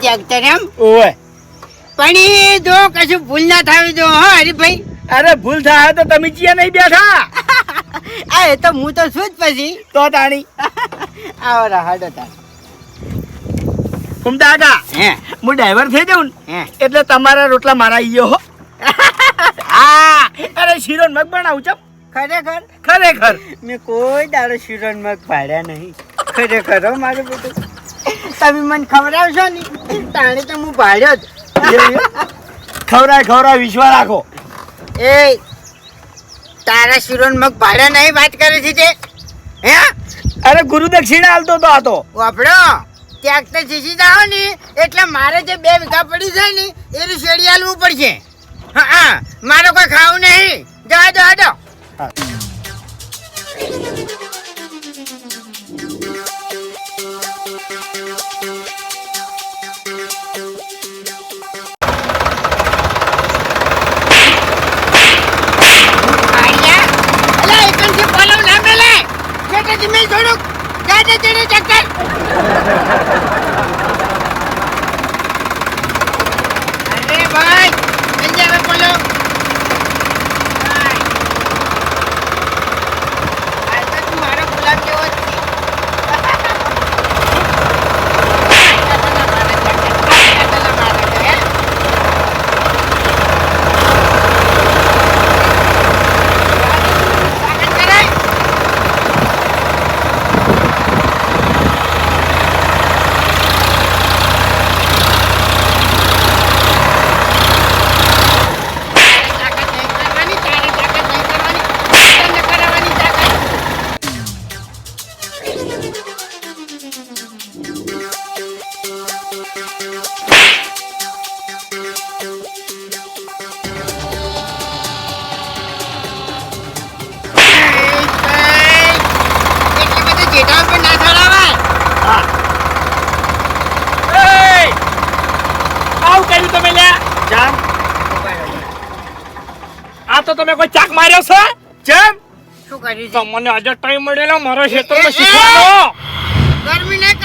Tractor એમ ઓય પણ ઈ જો કશું ભૂલ ના થાવી દો હો હરીભાઈ. અરે ભૂલ થાય તો તમે ચિયા નહીં બેઠા આ એ તો હું તો છું જ પછી. તો તાણી આવો હાડો તાર. ફૂમતા કાકા હે હું ડ્રાઈવર થઈ જાઉં ને હે એટલે તમારા રોટલા મારા ઈયો હો. હા અરે શીરો ને મગ બનાવું ચમ ખરેખર ખરેખર મેં કોઈ દાડો શીરો ને મગ પાડ્યા નહીં. ખરેખર હો મારું બેટું. તમે મને ખવડાવશો ને તાણે તો હું પાડ્યો જ. ખવરાય વિશ્વાસ રાખો. એ તારા શીરો ને મગ પાડ્યા નહીં વાત કરે છે તે હે? અરે ગુરુ દક્ષિણા હાલતો તો આ તો વાપડો ટ્રેક્ટર શીશી જાઓ ને એટલે મારે જે 2 વીઘા પડી છે ને એનું શેડી હાલવું પડશે. હા મારે કોઈ ખાવું નહીં. જવા દો હટો. તમે કોઈ ચાક માર્યો છે કેમ? શું કર્યું છે? તમને આજે ટાઈમ મળેલો મારો ક્ષેત્રમાં શીખવાનો. ગરમી નહીં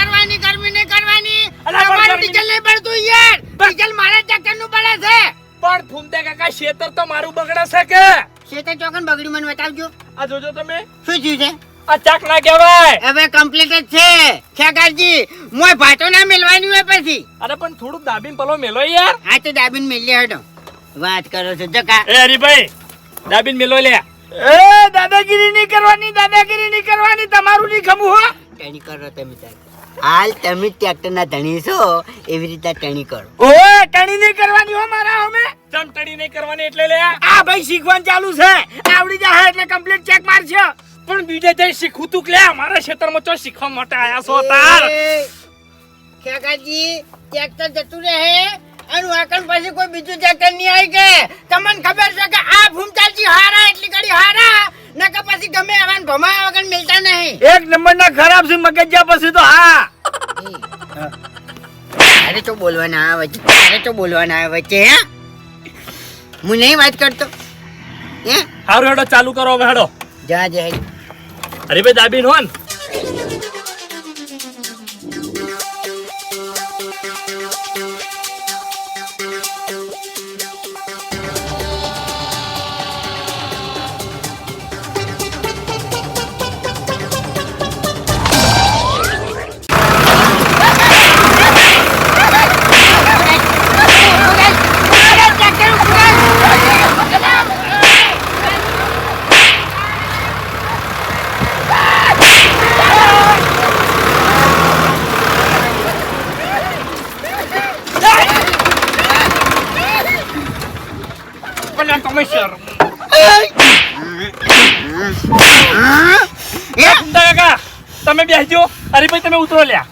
કરવાની. અલા, તમારું ડીઝલ નહીં પડતું યાર. ડીઝલ મારા ટ્રેક્ટર નું પડે છે. પણ ફૂમતે કાકા ક્ષેત્ર તો મારું બગડે છે કે શેતર ચોકન બગડ્યું મને બતાવજો. આ જોજો તમે શું થયું છે? આ ચાક ના કહેવાય. હવે કમ્પ્લીટ જ છે ખેગારજી. મોય ભાટો ના મેલવાની હોય પછી. અરે પણ થોડું દાબીન પલો મેલો યાર. આ તો દાબીન મેલી હટો. વાત કરો છો જકા. એ હરીભાઈ દાબીન મેલો લે. એ દાદાગીરી નહીં કરવાની તમારું નહીં ખમું હો. ટણી કરો તમે તાર. હાલ તમે ટ્રેક્ટર ના ધણી છો એવી રીતે ટણી કરો. ઓય ટણી નહીં કરવાની હો મારા અમે. ચમ ટણી નહીં કરવાની એટલે લે. આ ભાઈ શીખવાનું ચાલુ છે. આવડી જાય એટલે કમ્પ્લીટ ચેક મારશે. પણ બીજે જઈ શીખું તું લે. મારા ક્ષેત્રમાં ચો શીખવા માટે આયા છો તાર. ખેગારજી ટ્રેક્ટર જતું રહે અને વાકણ પછી કોઈ બીજું ટ્રેક્ટર નહીં આવી કે તમને ખબર છે કે આ ભૂમતાલજી હારા એટલી ઘડી હારા નકર પછી ગમે આવાન ભમાયા વગર મિલતા નહીં. એક નંબર ના ખરાબ છે મગજિયા પછી તો હા. તારે તો બોલવાના આવે વચ્ચે હે? હું નહીં વાત કરતો હે. હારું હેડો ચાલુ કરો હવે હેડો. જા જય અરે ભાઈ દાબીન હોન. તમે બેસજો. અરે ભાઈ તમે ઉતરો લ્યા.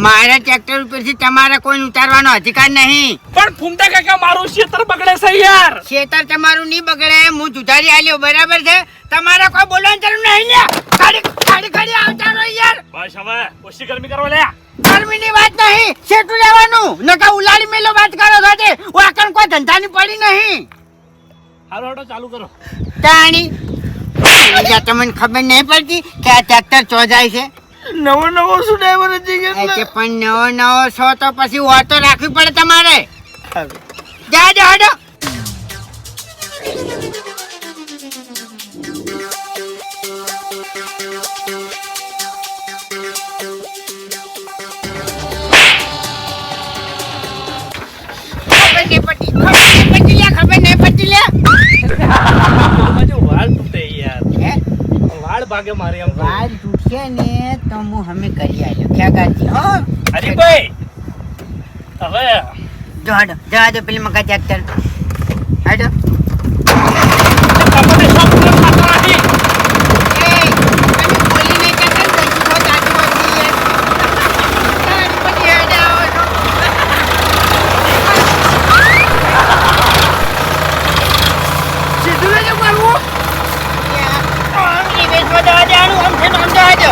મારા ટ્રેક્ટર ઉપરથી તમારે કોઈ ઉતારવાનો અધિકાર નહીં. પણ ફૂમતા કાકા મારું ક્ષેત્ર બગડે છે યાર. ખેતર તમારું નહીં બગડે. હું જુધારી આલ્યો બરાબર છે. તમારે કોઈ બોલવાની જરૂર નહીં લ્યા. ખાડી આવતા રહો યાર. બસ હવે ઓછી ગરમી કરો લ્યા. ગરમીની વાત નહીં. શેઠું લેવાનું નકા ઉલાડી મેલો વાત કરો છો તે વાકણ કોઈ ધંધાની પડી નહીં. હાલો હેડો ચાલુ કરો. તાણી તમને ખબર નહીં પડતી કે આ ટ્રેક્ટર ચો જાય છે. નવો શું ડ્રાઈવર હતી કે પણ નવો છો તો પછી ઓટો રાખવી પડે તમારે. જા હડો. ખબર નહીં પડી લે. વાળ તૂટે યાર. વાળ ભાગે મારે એમ કહું. વાળ તૂટશે ને તો હું અમે કરી આવ્યો ખ્યાગાજી. હો હરીભાઈ હવે જો હડો જવા દો પેલી મકા ટ્રેક્ટર. હડો. તમને શોપ પર ખાતો નથી. એ તમે બોલી નહીં કરતા ને પછી તો દાદી બોલી યાર. પછી હેડે આવો છો. સીધું લેજો મારું. એ વેચવા જવા દેવાનું આમ છે આમ જવા દો.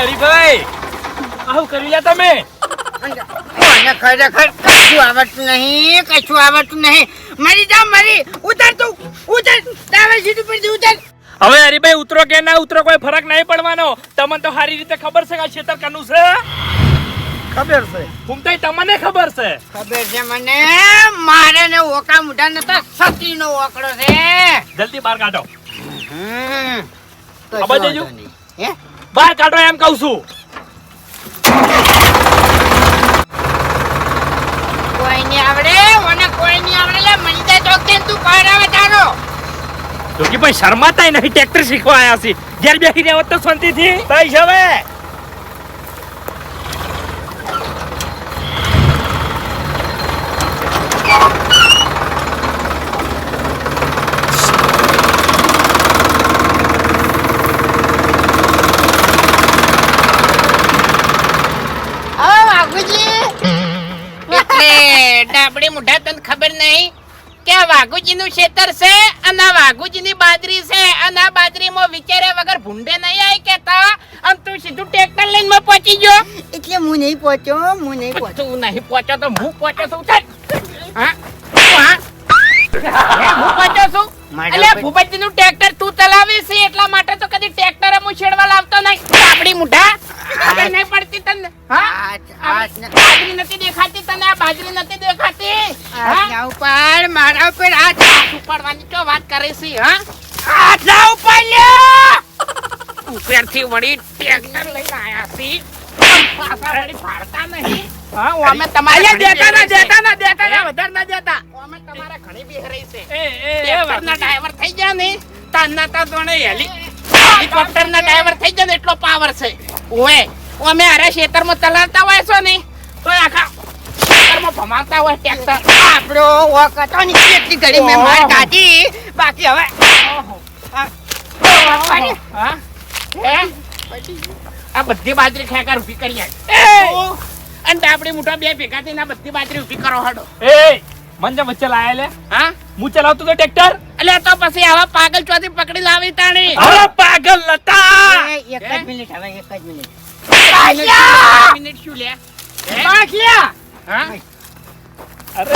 હરીભાઈ આવું કરી લ્યા તમે. મને ખરેખર કશું આવડતું નહીં. મરી જા મરી. ઉતર તું ઉતર. દાવે સીધું પરથી ઉતર. હવે હરીભાઈ ઉતરો કે ના ઉતરો કોઈ ફરક નહીં પડવાનો. તમને તો સારી રીતે ખબર છે કે આ ખેતર કનું છે. ખબર છે ઘૂમતાઈ તમને ખબર છે. ખબર છે મને. મારે ને ઓકા મુઢા નતા સતીનો ઓકડો છે. જલ્દી બહાર કાઢો. તો આ બાજુ જો. હે બહાર કાઢો એમ કહું છું. કોઈ નહીં આવડે મને કોઈ નહીં આવડે. લે મળી જાય તો કેમ તું બહાર આવે તારો. જોકી ભાઈ શરમાતાય નહીં. ટ્રેક્ટર શીખવા આયા છે. ઘેર બેસી રહ્યા હોત તો શાંતિથી બસ હવે. ડાબડી મુઢા તને ખબર નહીં કે આ વાઘુજી નું ખેતર છે અને આ વાઘુજી ની બાજરી છે અને આ બાજરીમાં વિચાર્યા વગર ભૂંડે નહીં આવી કેતા અને તું સીધું ટ્રેક્ટર લઈને માં પહોંચી ગયો. એટલે હું નહીં પહોંચ્યો. તું નહીં પહોંચ્યો તો હું પહોંચ્યો છું. હા હું પહોંચ્યો છું. એટલે ભૂપતજી નું ટ્રેક્ટર તું ચલાવે છે એટલા માટે તો કદી ટ્રેક્ટર હું છેડવા લાવતો નહીં. ડાબડી મુઢા ખબર નહીં પડતી તને. હા બાજરી નથી દેખાતી તને. આ બાજરી નથી દેખાતી. ઉપર મારા ઉપર હાથ ઉપાડવાની તો વાત કરે છે. હા હાથ ના ઉપર લ્યો. ઉપરથી વળી ટ્રેક્ટર લઈને આયા છે. પાછા વળી ફાડતા નહીં. હા અમે તમારે દેતા ના વધારે ના દેતા. અમે તમારે ઘણી બેહરાઈ છે. ટ્રેક્ટરના ડ્રાઈવર થઈ ગયા ને તાના તા તોણે હેલિકોપ્ટરના ડ્રાઈવર થઈ ગયા ને એટલો પાવર છે. ઓએ અમે અરે ખેતરમાં ચલાવતા હોય છો ને તો આખા ખેતરમાં ભમાવતા હોય ટ્રેક્ટર. આપણો વોક હતો ને એટલી ઘડી મેં માર કાઢી. બાકી હવે આ બધી બાજરી ખેકર ઊભી કરી આવી. અને ડાબડી મોટા બે ભેગા થઈને આ બધી બાજરી ઊભી કરો હડો. એ મંજા વચ્ચે લાયા લે. હા હું ચલાવતો તો ટ્રેક્ટર. એટલે તો પછી આવા પાગલ ચોથી પકડી લાવી તાણી. હવે પાગલ નતા. એક જ મિનિટ હવે એક જ મિનિટ. મિનિટ શું લે? હા અરે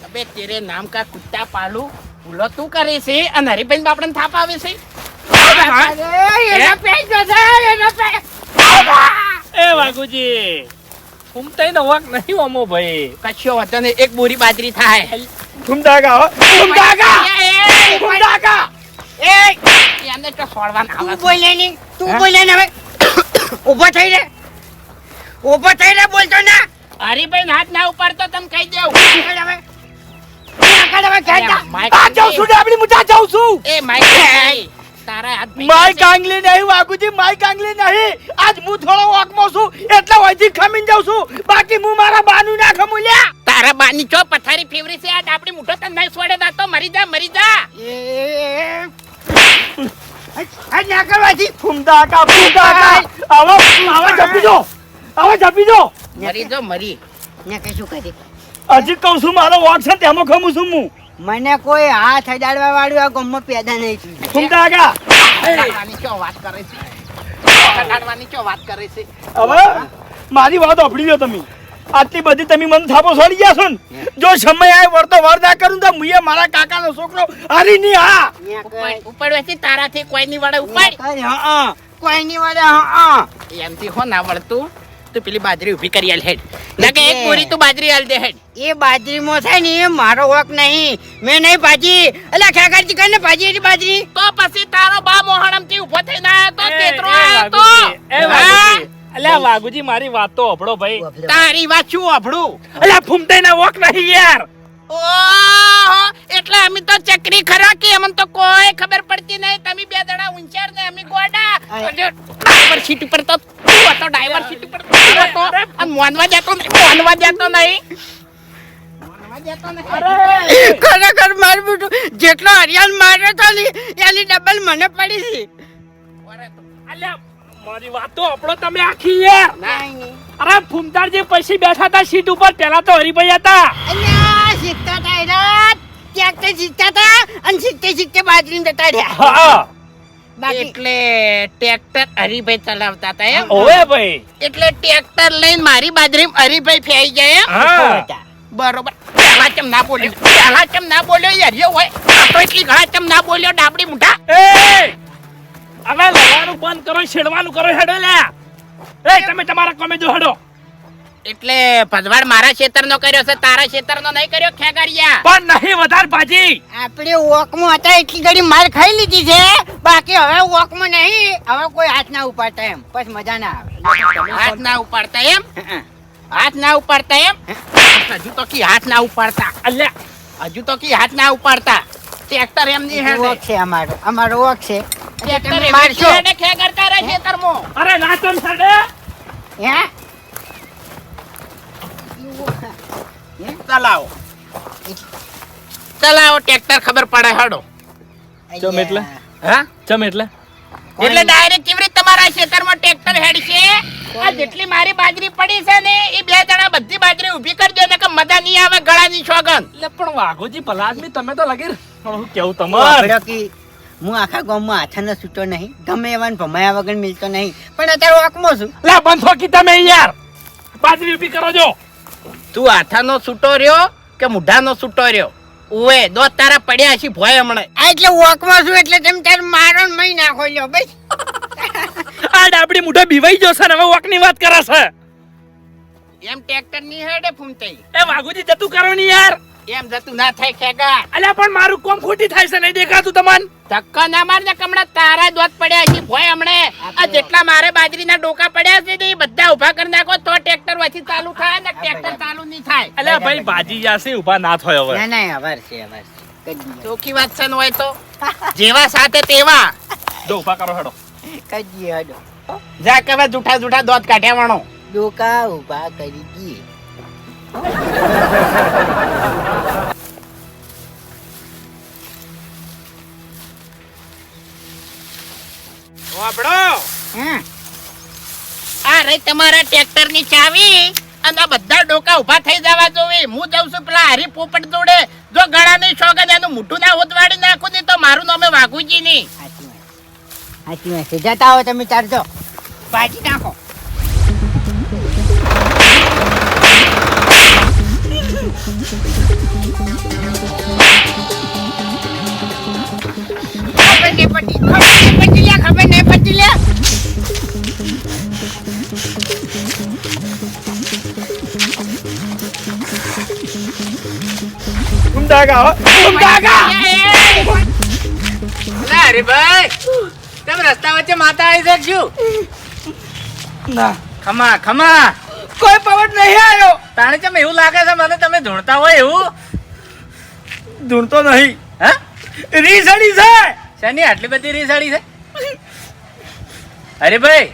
અબે તેરે નામ કા કુત્તા પાલુ ભૂલો તું કરે છે અને હરીભાઈ બાપડને થાપ આવે છે. એ વાઘુજી ફૂમતાઈને વાક નહીં ઓમો ભાઈ. કશો વાંધો નહીં, એક બોરી બાજરી થાય. ફૂમતા કા હો. ફૂમતા કા. ફૂમતા કા. એમને તો છોડવાના આવે તું બોલે નહીં, તું બોલે ને હવે ઊભો થઈ રે, ઊભો થઈ રે, બોલતો ના. હરીભાઈ હાથ ના ઉપાડતો તમે કહી દેવું. આગળ હવે ખેંચતા. આ જાઉં છું ડાબડી મુઠા જાઉં છું. એ માઈક તારા હાથ માય કાંગલી નહીં વાગુજી, માય કાંગલી નહીં. આજ હું થોડો વોકમાં છું એટલે હોયથી ખમીને જાઉં છું. બાકી હું મારા બાનું ના ખમું લ્યા. તારા બાની ચો પથારી ફેવરી છે આ ડાબડી મુઠો તને નહીં છોડે તો મરી જા મરી જા. આ ના કરવાથી ફૂમતા કા. ફૂમતા કા. આવા જપી દો. આવા જપી દો. મરી જો મરી. ને કશું કરી હજી કહું છું મારો વોક છે તેમાં ખમું છું હું. મને કોઈ હાથ અડાડવા વાળું આ ગામમાં પેદા નહીં થયું. ફૂમતા કા. કાઢવાની ચો વાત કરે છે. કાઢવાની ચો વાત કરે છે. હવે મારી વાત સાંભળી લો તમે. આટલી બધી તમે મને થાપો છોડી ગયા છો ને. જો સમય આવે વળતો વર ના કરું તો મુએ મારા કાકાનો છોકરો હારી ની. હા ઉપાડવાથી તારાથી કોઈ ની વડે ઉપાડ. કોઈ ની વડે હા એમથી હો ના વળતું તું પેલી બાજરી ઊભી કરી આલ હેડ. ના કે એક બોરી તું બાજરી આલ દે હેડ. એ બાજરીમાં છે ને એ મારો હક નહીં. મેં નહીં ભાજી એટલે ખેગારજી કરીને ભાજી એની બાજરી. તો પછી તારો બા મોહણમથી ઊભો થઈને આયો તો તેતરો આયો તો. વાઘુજી. અલ્યા વાઘુજી મારી વાત તો હભળો ભાઈ. તારી વાત શું અભડું. અલ્યા ફૂમતાઈના વોક નહીં યાર. ઓહો એટલે અમે તો ચકરી ખરા કે અમને તો કોઈ ખબર પડતી નહીં. તમે બે જણા ઊંચાર ને અમે ગોડા. ડ્રાઈવર સીટ ઉપર તો તું હતો, ડ્રાઈવર સીટ ઉપર તું હતો. અને મોનવા જતો નહીં, મોનવા જતો નહીં. મોનવા જતો નહીં. ખરેખર મારું બેટું જેટલો હરિયાણ માર્યો તો ને એની ડબલ મને પડી છે. અલ્યા મારી વાત તો હભળો તમે આખી યાર. અરે ફૂમતાજી પછી બેઠા હતા સીટ ઉપર, પેલા તો હરિભાઈ હતા. અલ્યા શીખતા હતા એના ક્યાંક તો શીખતા હતા અને શીખતે બાજરીને જતા રહ્યા. હા બાકી એટલે ટ્રેક્ટર હરીભાઈ ચલાવતા હતા એમ. ઓવે ભાઈ. એટલે ટ્રેક્ટર લઈને મારી બાજરી હરીભાઈ ફેઈ જાય એમ. હા બરોબર. પહેલા ચમ ના બોલ્યો, પહેલા ચમ ના બોલ્યો યાર હોય. આ તો એટલી ઘણા ચમ ના બોલ્યો ડાબડી મુઠા. એ હવે લડવાનું બંધ કરો, છેડવાનું કરો હેડો લ્યા. એ તમે તમારા કોમે જો હેડો. એટલે ભજવાડ મારા ખેતરનો કર્યો છે, તારા ખેતરનો નહીં કર્યો ખેગારિયા. પણ નહીં વધારે ભાજી. આપણે વોકમાં હતા એટલી ઘડી માર ખાઈ લીધી છે. બાકી હવે વોકમાં નહીં. હવે કોઈ હાથ ના ઉપાડતા એમ પછી મજા ના આવે. હાથ ના ઉપાડતા એમ, હાથ ના ઉપાડતા એમ. હજુ તો કી હાથ ના ઉપાડતા. અલ્યા હજુ તો કી હાથ ના ઉપાડતા. ટ્રેક્ટર એમ ની હેડે. વોક છે અમારો વોક છે. ટ્રેક્ટર તમે એમ મારશો. હેડે ખેગર તારા ખેતરમાં. અરે નાચન સાડે. હે ચલાવો ચલાવો ટ્રેક્ટર ખબર પડે હેડો. ચમ એટલે? હા ચમ એટલે એટલે ડાયરેક્ટ કેવી રીતે તમારા ખેતરમાં ટ્રેક્ટર હેડશે? આ જેટલી મારી બાજરી પડી છે ને એ બે જણા બધી બાજરી ઊભી કરજો ને કે મજા નહીં આવે ગળાની સોગન. એટલે પણ વાઘોજી ભલા આદમી તમે તો લગી પણ હું કેવું તમાર વાપર્યો કે હું આખા ગામમાં હાથનો છૂટો નહીં, ગમે એવાને ભમાયા વગર મિલતો નહીં, પણ અત્યારે વોકમાં છું. લે બંધો કી તમે યાર બાજરી ઊભી કરો જો. તું હાથાનો છૂટો રહ્યો કે મુઢાનો છૂટો રહ્યો? ઓએ દો તારા પડ્યા છે ભોય હમણાં. આ એટલે વોકમાં છું એટલે તમે તાર મારો ને મહી નાખો લ્યો બસ. આ ડાબડી મુઢો બીવાઈ ગયો છે ને હવે વોકની વાત કરે છે. એમ ટ્રેક્ટર ની હેડે ફૂમતાઈ. એ વાઘોજી જતું કરો ની યાર. એમ જતું ના થાય ખેગા. અલ્યા પણ મારું કોમ ખોટી થાય છે નહીં દેખાતું તમને? ધક્કા ના માર ને કમણા તારા દોત પડ્યા છે ભોય હમણે. આ જેટલા મારે બાજરીના ડોકા પડ્યા છે ને એ બધા ઉભા કરી નાખો તો ટ્રેક્ટર વચ્ચે ચાલુ થાય ને ટ્રેક્ટર ચાલુ નહીં થાય. અલ્યા ભાઈ બાજી જાશે ઊભા ના થાય હવે. ના ના અવાર છે અવાર છે. ચોખ્ખી વાત છે ને હોય તો જેવા સાથે તેવા. જો ઊભા કરો હેડો. કજી હડો જા કે હવે જૂઠા જૂઠા દોત કાઢ્યા વાણો. ડોકા ઉભા કરી દઈએ. વાપડો આ રહી તમારા ટ્રેક્ટર ની ચાવી અને આ બધા ડોકા ઉભા થઈ જવા જોવે. હું જઉં છું પેલા હરી પોપટ જોડે. જો ગળા ની સોગન એનું મોઢું ના ઉતવાડી નાખું ને તો મારું નામે વાઘુજી નહીં. સાચી વાત છે. જતા હો તમે ચારજો પાછી નાખો. ખબર નહીં પડી લે. કાકા હો. ઓમ કાકા અરે ભાઈ તમે રસ્તા વચ્ચે માતા આવી શકશું ના ખમા ખમા કોઈ પવન નહીં આવ્યો. તાણે ચમ એવું લાગે છે મને તમે ધૂણતા હોય એવું ધૂણતો નહીં. હા રીસડી છે. શેની આટલી બધી રીસાડી છે અરે ભાઈ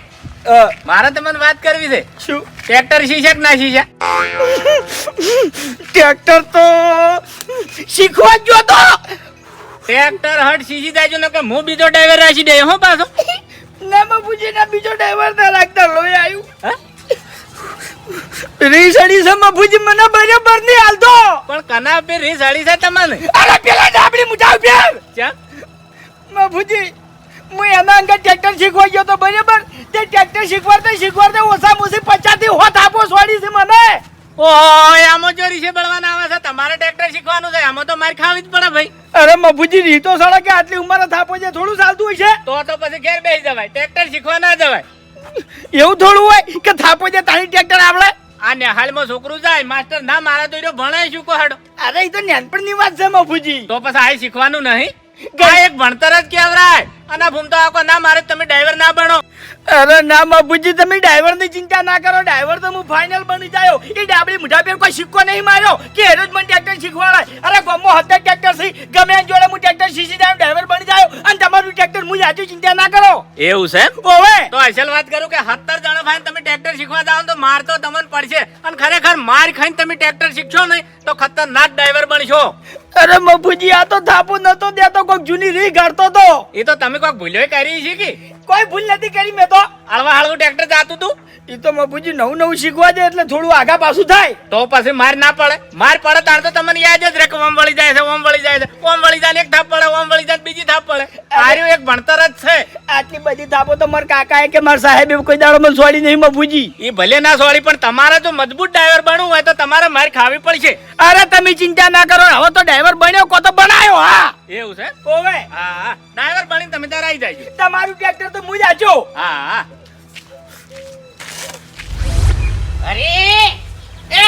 મારે તમને વાત કરવી છે શું ટ્રેક્ટર શીશે કે ના શીશે ટ્રેક્ટર તો શીખવા જ ગયો તો. ટ્રેક્ટર હટ શીશી જાય ને કે હું બીજો ડ્રાઈવર રાખી દે હો પાછો ના બાપુજી ના બીજો ડ્રાઈવર ના લાગતા લોહી આવ્યું. હા? રીસડી છે બાપુજી મને બરાબર નહીં હાલતો. પણ કના પે રીસાડી છે તમને અરે પેલા ડાબડી મુઠા ઉપર ચા બાપુજી હું એના અંગે ટ્રેક્ટર શીખવા ગયો તો બરાબર તે ટ્રેક્ટર શીખવાડતે ઓછામાં ઓછી 50 થી 100 થાપો છોડી છે મને. ઓહો આમાં ચોરી છે બળવાના આવે છે તમારે ટ્રેક્ટર શીખવાનું છે આમાં તો માર ખાવી જ પડે ભાઈ અરે બાપુજી રીતો સાડા કે આટલી ઉંમરે થાપો છે થોડું ચાલતું હોય છે. તો પછી ઘેર બેસી જવાય ટ્રેક્ટર શીખવા ના જવાય એવું થોડું હોય કે થાપો છે તારી ટ્રેક્ટર આવડે. આ નેહાલમાં છોકરું જાય માસ્ટર ના મારા તો એનો ભણાય શું કોહાડો અરે એ તો નાનપણની વાત છે બાપુજી. તો પછી આ શીખવાનું નહીં આ એક ભણતર જ કેવરાય અને ભૂમતો આકો ના મારે તમે ડ્રાઈવર ના બનો અરે ના બાપુજી તમે ડ્રાઈવર ની ચિંતા ના કરો ડ્રાઈવર તો હું ફાઇનલ બની જાયો. એ ડાબડી મુઠા પર કોઈ સિક્કો નહીં માર્યો કે હેરો જ મને ટ્રેક્ટર શીખવાડાય. અરે ગમો હતે ટ્રેક્ટર સી ગમે એન જોડે હું ટ્રેક્ટર શીખી જાયો ડ્રાઈવર બની જાયો અને તમારું ટ્રેક્ટર હું જાજુ ચિંતા ના કરો. એવું છે ઓવે તો અસલ વાત કરું કે 17 જણા ભાઈ તમે ટ્રેક્ટર શીખવા જાવ તો માર તો તમને પડશે અને ખરેખર માર ખાઈને તમે ટ્રેક્ટર શીખશો નહીં તો ખતરનાક ડ્રાઈવર બનશો. અરે બાપુજી આ તો થાપો નતો દેતો કોક જૂની રી ગાડતો તો. એ તો તમે કોઈક ભૂલ્યો કરી છે કે કોઈ ભૂલ નથી કરી મેં તો. હળવા હળવું ટ્રેક્ટર જાતું તું એ તો બાપુજી નવું શીખવા દે એટલે થોડું આગા પાછું થાય. તો પછી માર ના પડે માર પડે તાર તો તમને યાદ જ રહે કે ઓમ વળી જાય છે ઓમ વળી જાય છે ઓમ વળી જાય ને એક થાપ પડે ઓમ વળી જાય બીજી થાપ પડે આર્યું એક ભણતર જ છે. આટલી બધી થાપો તો મારા કાકાએ કે મારા સાહેબે કોઈ દાડો મને છોડી નહીં બાપુજી. એ ભલે ના સોળી પણ તમારે જો મજબૂત ડ્રાઈવર બનવું હોય તો તમારે માર ખાવી પડશે. અરે તમે ચિંતા ના કરો હવે તો ડ્રાઈવર બન્યો કો તો બનાયો. હા એવું છે ઓવે હા હા ડ્રાઈવર બનીને તમે તાર આવી જાય તમારું ટ્રેક્ટર તો હું જ આચો. હા હા અરે એ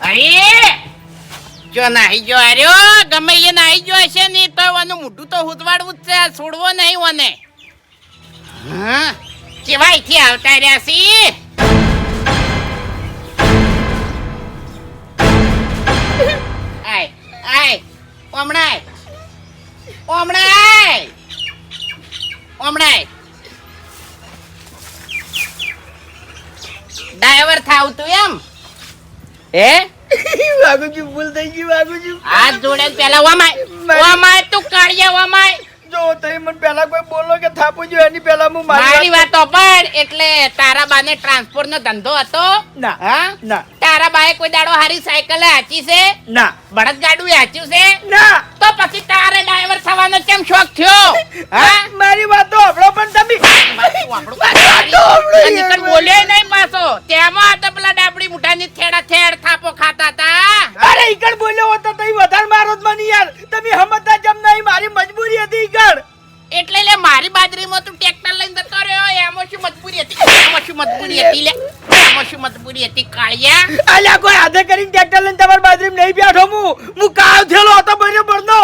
અરે જો નાહી જો આર્યો ગમે એ નાહી જો હશે ને તો વાનું મોઢું તો હુતવાડવું જ છે છોડવો નહીં ઓને. હા કેવાય થી આવતા રહ્યા સી આય આય ઓમણાય ઓમણાય ઓમણાય ડ્રાઈવર થાવ તું એમ હે વાગુજી ભૂલ થઈ ગઈ વાગુજી. હાથ જોડે પેલા વમાય તું કાઢ્યા વમાય જો તમે મને પહેલા કોઈ બોલો કે થાપો જો એની પહેલા હું મારી વાતો પણ એટલે તારા બાને ટ્રાન્સપોર્ટ નો ધંધો હતો ના હા ના તારા બાએ કોઈ દાડો હારી સાયકલ હાચી છે ના બળદ ગાડું હાચ્યું છે ના તો પછી તારે ડ્રાઈવર થવાનો કેમ શોખ થયો હા મારી વાતો હબળો પણ તમે નીકળ બોલ્યો નહીં પાછો તેમાં તો પેલા ડાબડી મુઠાની થેડા થેડ થાપો ખાતા તા અરે ઈકડ બોલ્યો હોત તો તઈ વધારે મારો જ મને યાર તમે હમતા જમ નહીં મારી મજબૂરી હતી ઈકડ એટલે લે મારી બાજરીમાં તું ટ્રેક્ટર લઈને જતો રહ્યો એમાં શું મજબૂરી હતી એમાં શું મજબૂરી હતી લે એમાં શું મજબૂરી હતી કાળિયા અલ્યા કોઈ હાથે કરીને ટ્રેક્ટર લઈને તમારી બાજરીમાં નહીં બેઠો હું કાવ થેલો હતો બરોબરનો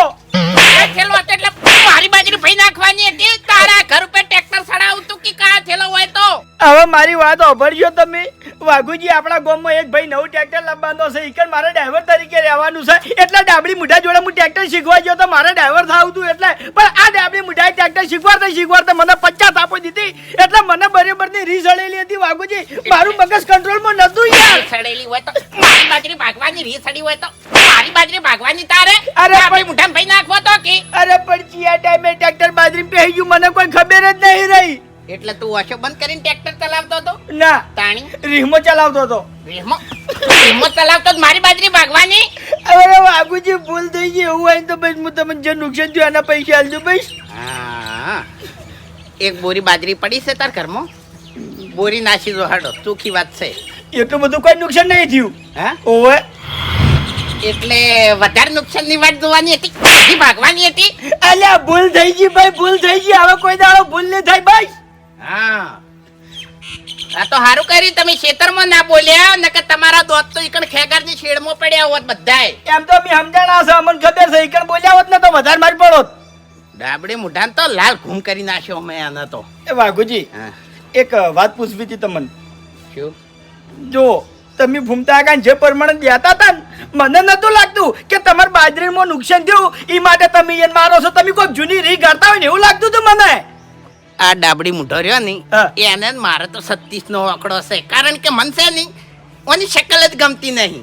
થેલો હતો એટલે મારી બાજરી ભઈ નાખવાની હતી તારા ઘર ઉપર ટ્રેક્ટર સડાવું તું કે કા થેલો હોય તો હવે મારી વાત સાંભળજો તમે વાઘુજી આપણા ગામમાં એક ભાઈ નવું ટ્રેક્ટર લાવવાનો છે ઈકડ મારે ડ્રાઈવર તરીકે રહેવાનું છે એટલે ડાબડી મુઠા જોડે હું ટ્રેક્ટર શીખવા ગયો તો મારે ડ્રાઈવર થાવું હતું એટલે પણ આ ડાબડી મુઠાએ ટ્રેક્ટર શીખવાડતા મને 50 આપો દીધી એટલે મને બરાબરની રીસ અડેલી હતી વાઘુજી મારું મગજ કંટ્રોલમાં નતું યાર. સડેલી હોય તો મારી બાજરી ભાગવાની રી સડી હોય તો મારી બાજરી ભાગવાની તારે અરે આપણી મુઠામાં ભઈ નાખવો તો કે અરે પણ ચિયા ટાઈમે ટ્રેક્ટર બાજરી પહેરી ગયું મને કોઈ ખબર જ નહીં રહી. એટલે તું અશો બંધ કરીને ટ્રેક્ટર ચલાવતો હતો ના તાણી રીમો ચલાવતો હતો. રેમો ચલાવતો તો મારી બાજરી ભાગવાની અરે વાઘુજી ભૂલ થઈ ગઈ એવું હોય તો બસ હું તમને જે નુકસાન થયું એના પૈસા આલજો બસ. હા એક બોરી બાજરી પડી છે તાર ઘરમાં બોરી નાસી દો હાડો ચોખ્ખી વાત છે એટલું બધું કોઈ નુકસાન નહીં થયું. હા ઓવે એટલે વધારે નુકસાન ની વાત જોવાની હતી બાજરી ભાગવાની હતી અલ્યા ભૂલ થઈ ગઈ ભાઈ ભૂલ થઈ ગઈ હવે કોઈ દાડો ભૂલ નહીં થાય ભાઈ. હા આ તો હારું કર્યું તમે ખેતરમાં ના બોલ્યા નકર તમારા દોત તો ઈકણ ખેગારની શેડમાં પડ્યા હોત બધાય. એમ તો અમે સમજાણા છે, અમને ખબર છે ઈકણ બોલ્યા હોત ને તો વધારે મારી પડોત. ડાબડી મુઢાને તો લાલ ઘૂમ કરી નાખ્યો અમે આને તો. એ વાઘુજી હા. એક વાત પૂછવી હતી તમને. શું? જો તમે ભૂમતા કાન જે પ્રમાણે દેતા હતા ને, મને નતું લાગતું કે તમારે બાજરીમાં નુકસાન થયું એ માટે તમે એને મારો છો. તમે કોઈ જૂની રીત કરતા હોય ને એવું લાગતું હતું મને. આ ડાબડી મુઢો રહ્યો ને હા. એને જ મારે તો 36 નો આંકડો છે, કારણ કે મન છે ને ઓની શકલ જ ગમતી નહીં.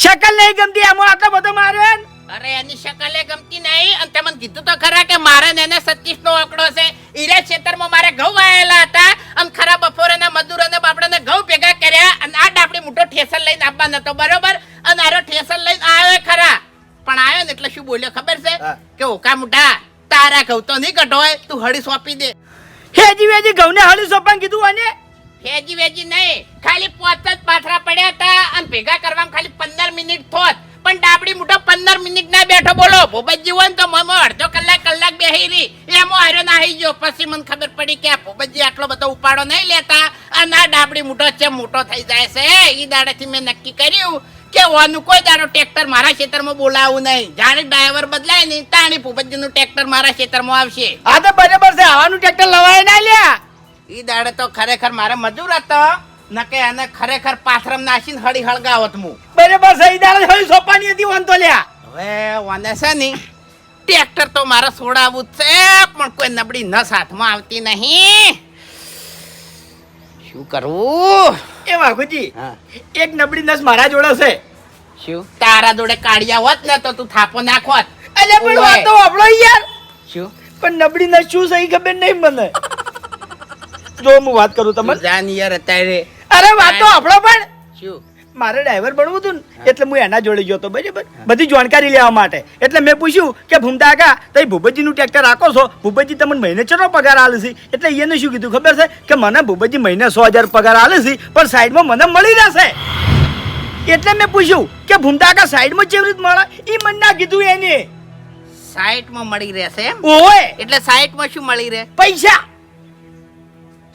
શકલ નહીં ગમતી એમાં આટલો બધો માર્યો ને? અરે એની શકલ એ ગમતી નહીં. અને તમને કીધું તો ખરા કે મારે ને એને 36 નો આંકડો છે. ઈરે ખેતરમાં મારે ઘઉં વાયેલા હતા અને ખરા બપોરના મજૂરોને બાપડાને ઘઉં ભેગા કર્યા અને આ ડાબડી મોટો ઠેસર લઈને આવવા નતો બરોબર. અને આરો ઠેસર લઈને આવ્યો ખરા, પણ આવ્યો ને એટલે શું બોલ્યો ખબર છે હા. કે ઓકા મુઢા તારા ઘઉં તો નહીં કઢોય, તું હળી સોંપી દે. હેજી વેજી ઘઉંને હળી સોપાને કીધું અને હેજી વેજી નહીં, ખાલી 5 જ પાથરા પડ્યા હતા અને ભેગા કરવામાં ખાલી 15 મિનિટ થોત. પણ ડાબડી મોટો 15 મિનિટ ના બેઠો બોલો. ભૂપતજી હોય ને તો મમો અડધો કલાક બેહી રહી. એમાં હાર્યો નાહી ગયો. પછી મને ખબર પડી કે આ ભૂપતજી આટલો બધો ઉપાડો નહીં લેતા અને આ ડાબડી મોટો છે મોટો થઈ જાય છે. ઈ દાડેથી મેં નક્કી કર્યું કે ઓનું કોઈ દાડો ટ્રેક્ટર મારા ખેતરમાં બોલાવું નહીં. જાણે ડ્રાઈવર બદલાય ને તાણી ભૂપતજીનું ટ્રેક્ટર મારા ખેતરમાં આવશે. આ તો બરાબર છે, આવાનું ટ્રેક્ટર લવાય ના લ્યા. ઈ દાડે તો ખરેખર મારે મજૂર હતો નકે એને ખરેખર પાથરમ નાખીને હળી હળગાવત હું. બરાબર છે, ઈ દાડે હળી સોપાની હતી વાંધો લ્યા. હવે વાને છે ને ટ્રેક્ટર તો મારે છોડાવવું જ છે, પણ કોઈ નબળી નસ હાથમાં આવતી નહીં. શું કરવું? એ વાઘુજી હા. એક નબળી નસ મારા જોડે છે. શું તારા જોડે કાઢ્યા હોત ને તો તું થાપો નાખોત. અલ્યા પણ ઓવે. વાત તો વાપરો યાર. શું પણ નબળી નસ શું છે ઈ ખબર નહીં મને. જો હું વાત કરું તમને. તું જાન યાર અત્યારે. અરે વાત તો આપણો પણ શું? મારે ડ્રાઈવર બનવું હતું ને એટલે હું એના જોડે ગયો હતો બરાબર, બધી જાણકારી લેવા માટે. એટલે મેં પૂછ્યું કે ભૂમતા કાકા તઈ ભૂપતજીનું ટ્રેક્ટર રાખો છો, ભૂપતજી તમને મહિને કેટલો પગાર આલે છે? એટલે એને શું કીધું ખબર છે કે મને ભૂપતજી મહિને 100,000 પગાર આલે છે, પણ સાઈડમાં મને મળી જશે. એટલે મેં પૂછ્યું કે ભૂમતા કાકા સાઈડમાં કેવી રીતે મળે? એ મને ના કીધું એને. સાઈટમાં મળી રહેશે એમ? ઓય એટલે સાઈટમાં શું મળી રહે? પૈસા.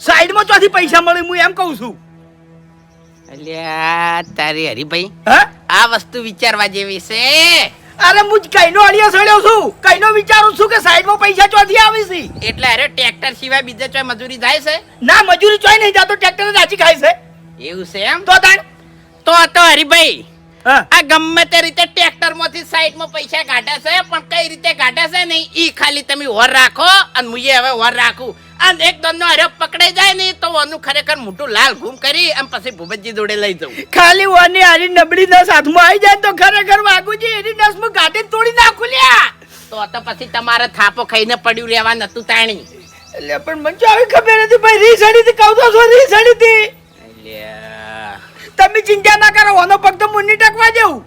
સાઈડમાં ચોથી પૈસા મળે હું એમ કહું છું. અલ્યા તારી હરીભાઈ હા આ વસ્તુ વિચારવા જેવી છે. અરે હું કઈનો અડિયો સળ્યો છું, કઈનો વિચારું છું કે સાઈડમાં પૈસા ચોથી આવી છે. એટલે અરે ટ્રેક્ટર સિવાય બીજે ચોય મજૂરી જાય છે? ના મજૂરી ચોય નહીં જાતો, ટ્રેક્ટર જ આછી ખાય છે. એવું છે એમ? તો તાણ તો હરીભાઈ હા આ ગમે તે રીતે ટ્રેક્ટર માંથી સાઈડ માં પૈસા કાઢે છે, પણ કઈ રીતે કાઢે છે નહીં ઈ ખાલી તમે ઓર રાખો અને મુએ હવે ઓર રાખું. અને એક દોનો હરે પકડાઈ જાય ને તો ઓનું ખરેખર મોટું લાલ ઘૂમ કરી અને પછી ભૂપતજી જોડે લઈ જવું. ખાલી વાની આરી નબળી નસ હાથમાં આવી જાય તો ખરેખર વાઘુજી એની નસ માં ગાંઠી તોડી નાખું લ્યા. તો પછી તમારે થાપો ખાઈને પડ્યું રહેવા નતું તાણી. એટલે પણ મને તો આવી ખબર નથી ભાઈ, રી સડી હતી કહું તો છો, રી સડી હતી. અલ્યા તમે ચિંતા ના કરો, ઓનો પગ તો મુન્ની ટકવા જવું.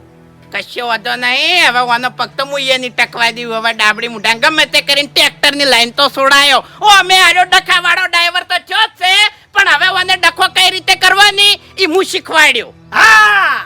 કશો વાંધો નહીં. હવે ઓનો પગ તો હું એની ટકવા દઉં. હવે ડાબડી મુઢા ગમે તે કરીને ટ્રેક્ટર ની લાઈન તો છોડાયો. ઓ અમે આરો ડખા વાળો ડ્રાઈવર તો છો જ છે, પણ હવે ઓને ડખો કઈ રીતે કરવાની ઈ હું શીખવાડ્યો. હા